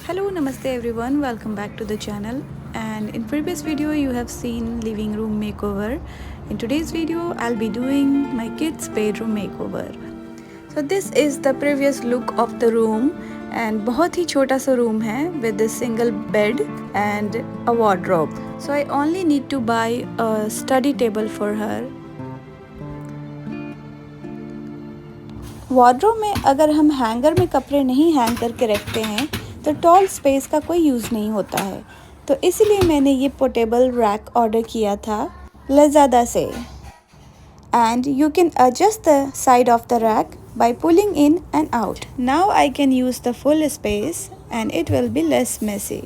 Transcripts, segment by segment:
Hello, namaste everyone. Welcome back to the channel. And in previous video you have seen living room makeover. In today's video I'll be doing my kids bedroom makeover. So this is the previous look of the room and बहुत ही छोटा सा room है with a single bed and a wardrobe. So I only need to buy a study table for her. Wardrobe में अगर हम hanger में कपड़े नहीं हैंग करके रखते हैं तो टॉल स्पेस का कोई यूज़ नहीं होता है, तो इसलिए मैंने ये पोर्टेबल रैक ऑर्डर किया था लज़ादा से। And you can adjust the side of the rack by pulling in and out. Now I can use the full space and it will be less messy.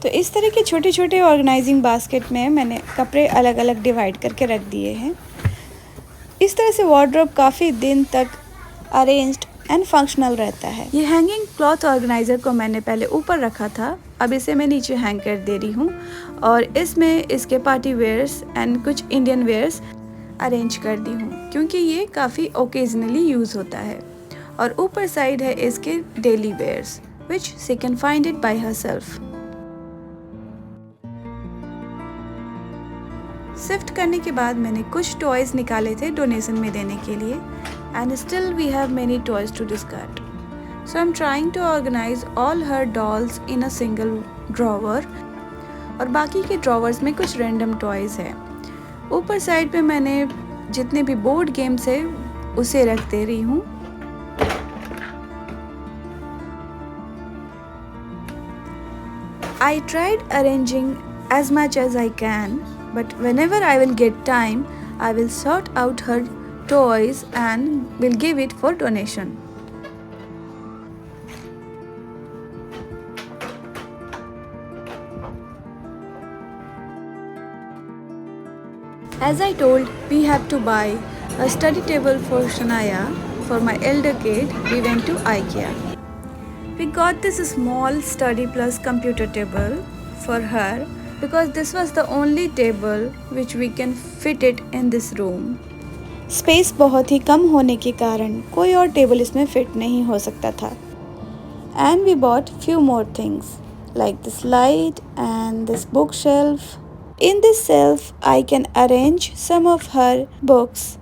तो इस तरह के छोटे छोटे organising basket में मैंने कपड़े अलग अलग डिवाइड करके रख दिए हैं। इस तरह से वार्डरोब काफ़ी दिन तक अरेंज्ड एंड फंक्शनल रहता है। ये हैंगिंग क्लॉथ ऑर्गेनाइज़र को मैंने पहले ऊपर रखा था, अब इसे मैं नीचे हैंग कर दे रही हूँ और इसमें इसके पार्टी वेयर्स एंड कुछ इंडियन वेयर्स अरेंज कर दी हूँ क्योंकि ये काफ़ी ओकेजनली यूज़ होता है। और ऊपर साइड है इसके daily wears which she can find it by herself. Shift करने के बाद मैंने कुछ टॉयज़ निकाले थे डोनेशन में देने के लिए and still we have many toys to discard. So I'm trying to organize all her dolls in a single drawer और बाकी के ड्रॉवर्स में कुछ रैंडम टॉयज़ है। ऊपर साइड पे मैंने जितने भी बोर्ड गेम्स है उसे रख दे रही हूँ। I tried arranging as much as I can, but whenever I will get time, I will sort out her toys and will give it for donation. As I told, we have to buy a study table for Shania. For my elder kid, we went to IKEA. We got this small study plus computer table for her because this was the only table which we can fit it in this room. Space बहुत ही कम होने के कारण कोई और table इसमें fit नहीं हो सकता था। And we bought few more things like this light and this bookshelf. In this shelf I can arrange some of her books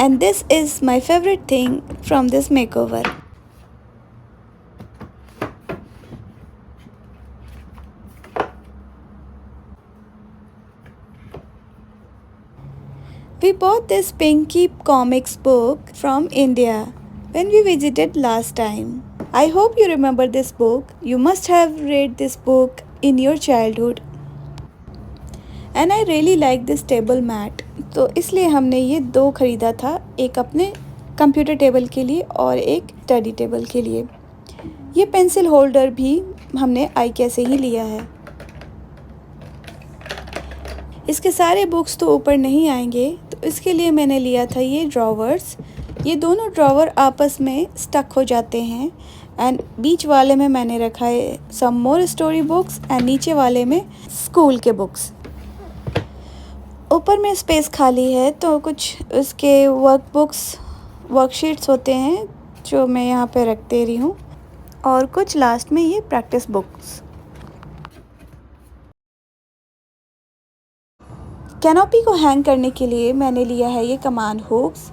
and this is my favourite thing from this makeover. We bought this Pinky Comics book from India when we visited last time. I hope you remember this book. You must have read this book in your childhood. And I really like this table mat. तो इसलिए हमने ये दो ख़रीदा था, एक अपने computer table के लिए और एक स्टडी टेबल के लिए। ये पेंसिल होल्डर भी हमने IKEA से ही लिया है। इसके सारे बुक्स तो ऊपर नहीं आएंगे, तो इसके लिए मैंने लिया था ये ड्रॉवर्स। ये दोनों ड्रॉवर आपस में स्टक हो जाते हैं एंड बीच वाले में मैंने रखा है सम मोर स्टोरी बुक्स एंड नीचे वाले में स्कूल के बुक्स। ऊपर में स्पेस खाली है तो कुछ उसके वर्कशीट्स होते हैं जो मैं यहाँ पे रख दे रही हूँ और कुछ लास्ट में ये प्रैक्टिस बुक्स। कैनोपी को हैंग करने के लिए मैंने लिया है ये कमांड हुक्स।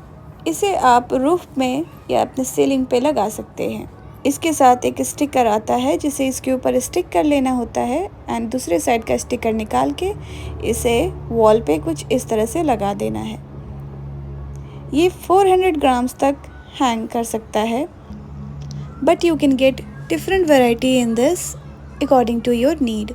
इसे आप रूफ में या अपने सीलिंग पे लगा सकते हैं। इसके साथ एक स्टिकर आता है जिसे इसके ऊपर स्टिक कर लेना होता है एंड दूसरे साइड का स्टिकर निकाल के इसे वॉल पे कुछ इस तरह से लगा देना है। ये 400 ग्राम्स तक हैंग कर सकता है, but you can get different variety in this according to your need.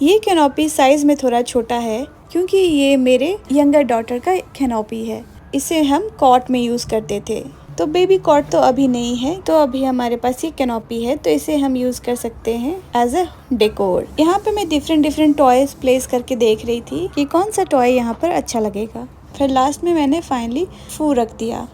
ये कैनोपी साइज़ में थोड़ा छोटा है क्योंकि ये मेरे यंगर डॉटर का कैनोपी है। इसे हम कॉट में यूज़ करते थे, तो बेबी कॉट तो अभी नहीं है, तो अभी हमारे पास ये कैनोपी है, तो इसे हम यूज़ कर सकते हैं एज अ डेकोर। यहाँ पे मैं डिफरेंट टॉयज प्लेस करके देख रही थी कि कौन सा टॉय यहाँ पर अच्छा लगेगा। फिर लास्ट में मैंने फाइनली फू रख दिया।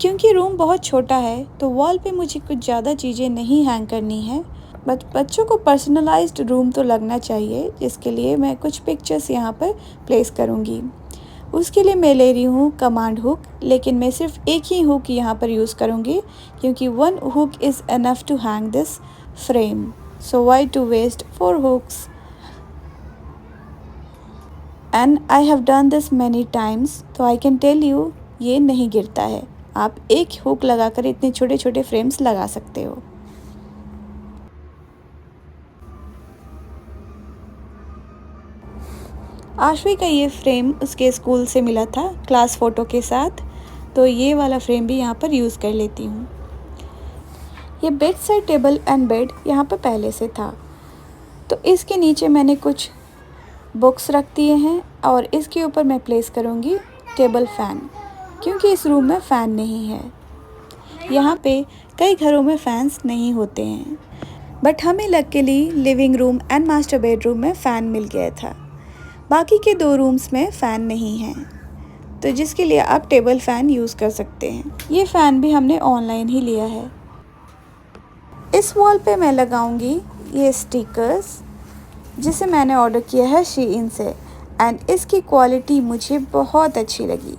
क्योंकि रूम बहुत छोटा है तो वॉल पे मुझे कुछ ज़्यादा चीज़ें नहीं हैंग करनी है, बट बच्चों को पर्सनलाइज्ड रूम तो लगना चाहिए, जिसके लिए मैं कुछ पिक्चर्स यहाँ पर प्लेस करूँगी। उसके लिए मैं ले रही हूँ कमांड हुक, लेकिन मैं सिर्फ एक ही हुक यहाँ पर यूज़ करूँगी क्योंकि one hook is enough to hang this frame. So why to waste 4 hooks? And I have done this many times, तो I can tell you ये नहीं गिरता है। आप एक हुक लगाकर इतने छोटे छोटे फ्रेम्स लगा सकते हो। आशवी का ये फ्रेम उसके स्कूल से मिला था क्लास फ़ोटो के साथ, तो ये वाला फ्रेम भी यहाँ पर यूज़ कर लेती हूँ। ये bed side table and bed यहाँ पर पहले से था, तो इसके नीचे मैंने कुछ बुक्स रख दिए हैं और इसके ऊपर मैं प्लेस करूँगी टेबल फ़ैन, क्योंकि इस रूम में फ़ैन नहीं है। यहाँ पे कई घरों में फ़ैन्स नहीं होते हैं, बट हमें luckily living room and master bedroom में फ़ैन मिल गया था। बाकी के 2 रूम्स में फ़ैन नहीं है, तो जिसके लिए आप टेबल फ़ैन यूज़ कर सकते हैं। ये फ़ैन भी हमने ऑनलाइन ही लिया है। इस वॉल पे मैं लगाऊंगी ये स्टिकर्स, जिसे मैंने ऑर्डर किया है शीइन से, एंड इसकी क्वालिटी मुझे बहुत अच्छी लगी।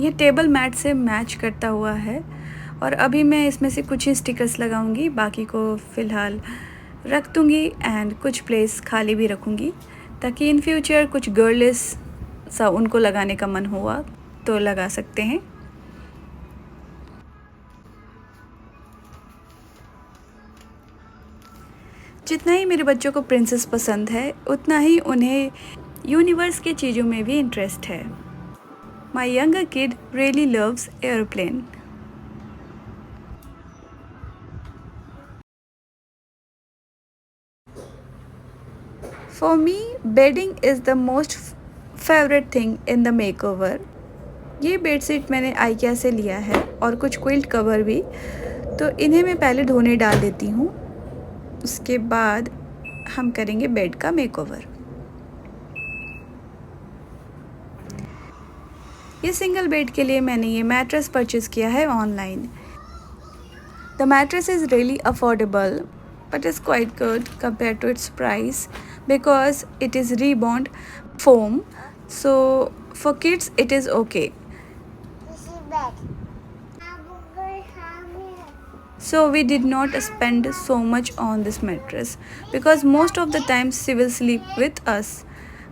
ये टेबल मैट से मैच करता हुआ है और अभी मैं इसमें से कुछ ही स्टिकर्स लगाऊंगी, बाकी को फ़िलहाल रख दूँगी एंड कुछ प्लेस खाली भी रखूँगी, ताकि इन फ्यूचर कुछ गर्लिश सा उनको लगाने का मन हुआ तो लगा सकते हैं। जितना ही मेरे बच्चों को प्रिंसेस पसंद है, उतना ही उन्हें यूनिवर्स की चीज़ों में भी इंटरेस्ट है। My younger kid really loves airplane. For me, bedding is the most favorite thing in the makeover. ये बेडशीट मैंने आइकिया से लिया है और कुछ क्विल्ट कवर भी, तो इन्हें मैं पहले धोने डाल देती हूँ, उसके बाद हम करेंगे बेड का मेकओवर। ये सिंगल बेड के लिए मैंने ये मैट्रेस परचेज़ किया है online. The mattress is really affordable but is quite good compared to its price because it is rebound foam, so for kids it is okay. So we did not spend so much on this mattress because most of the time she will sleep with us,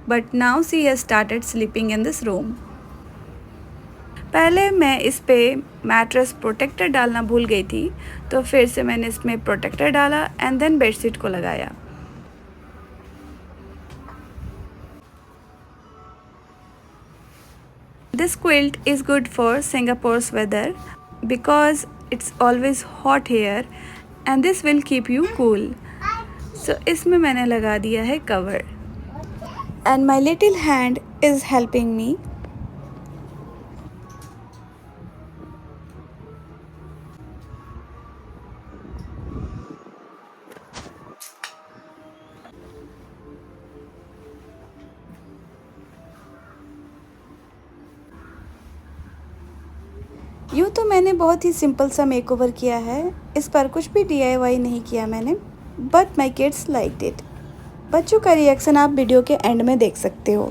but now she has started sleeping in this room. पहले मैं इस पे mattress protector डालना भूल गई थी, तो फिर से मैंने इसमें प्रोटेक्टर डाला एंड देन बेडशीट को लगाया। This quilt is good for Singapore's weather because it's always hot here and this will keep you cool. So इसमें मैंने लगा दिया है cover and my little hand is helping me. यूँ तो मैंने बहुत ही सिंपल सा मेकओवर किया है, इस पर कुछ भी DIY नहीं किया मैंने, but my kids liked it. बच्चों का रिएक्शन आप वीडियो के एंड में देख सकते हो।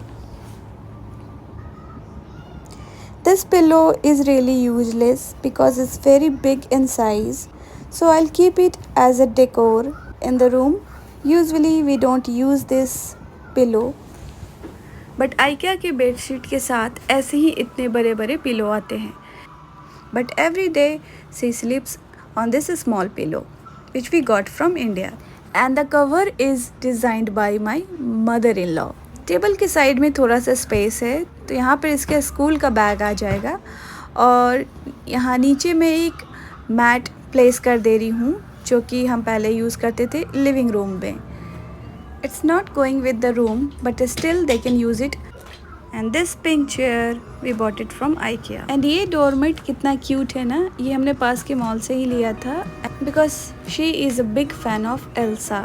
This pillow is really useless because it's very big in size, so I will keep it as a decor in the room. Usually we don't use this pillow, but IKEA के bedsheet के साथ ऐसे ही इतने बड़े बड़े pillow आते हैं। But every day she sleeps on this small pillow which we got from India, and the cover is designed by my mother-in-law. Table के साइड में थोड़ा सा स्पेस है, तो यहाँ पर इसके स्कूल का बैग आ जाएगा और यहाँ नीचे मैं एक मैट प्लेस कर दे रही हूँ, जो कि हम पहले यूज़ करते थे लिविंग रूम में। It's not going with the room but still they can use it. And this pink chair we bought it from IKEA. And ये डोरमेट कितना क्यूट है ना, ये हमने पास के मॉल से ही लिया था because she is a big fan of Elsa.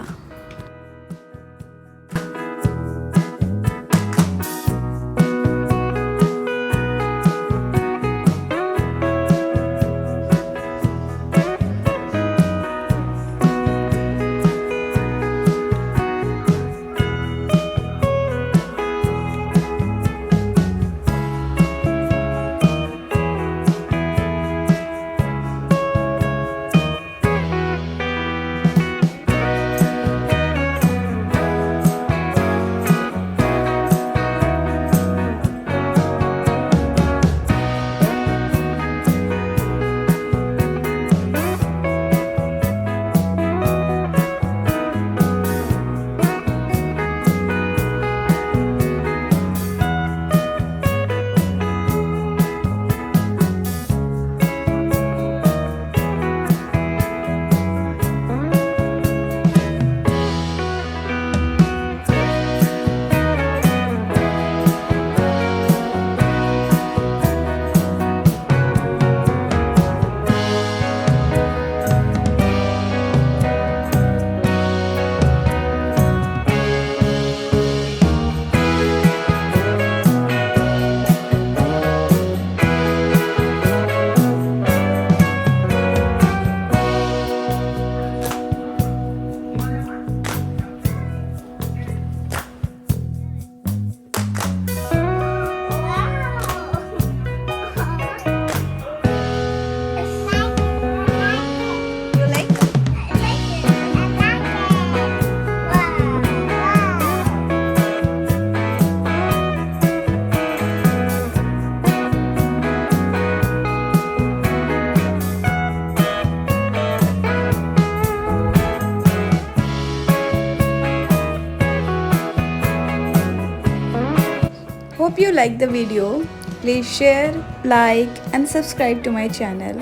Hope you like the video. Please share, like and subscribe to my channel.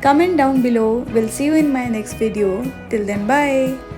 Comment down below. We'll see you in my next video. Till then, bye.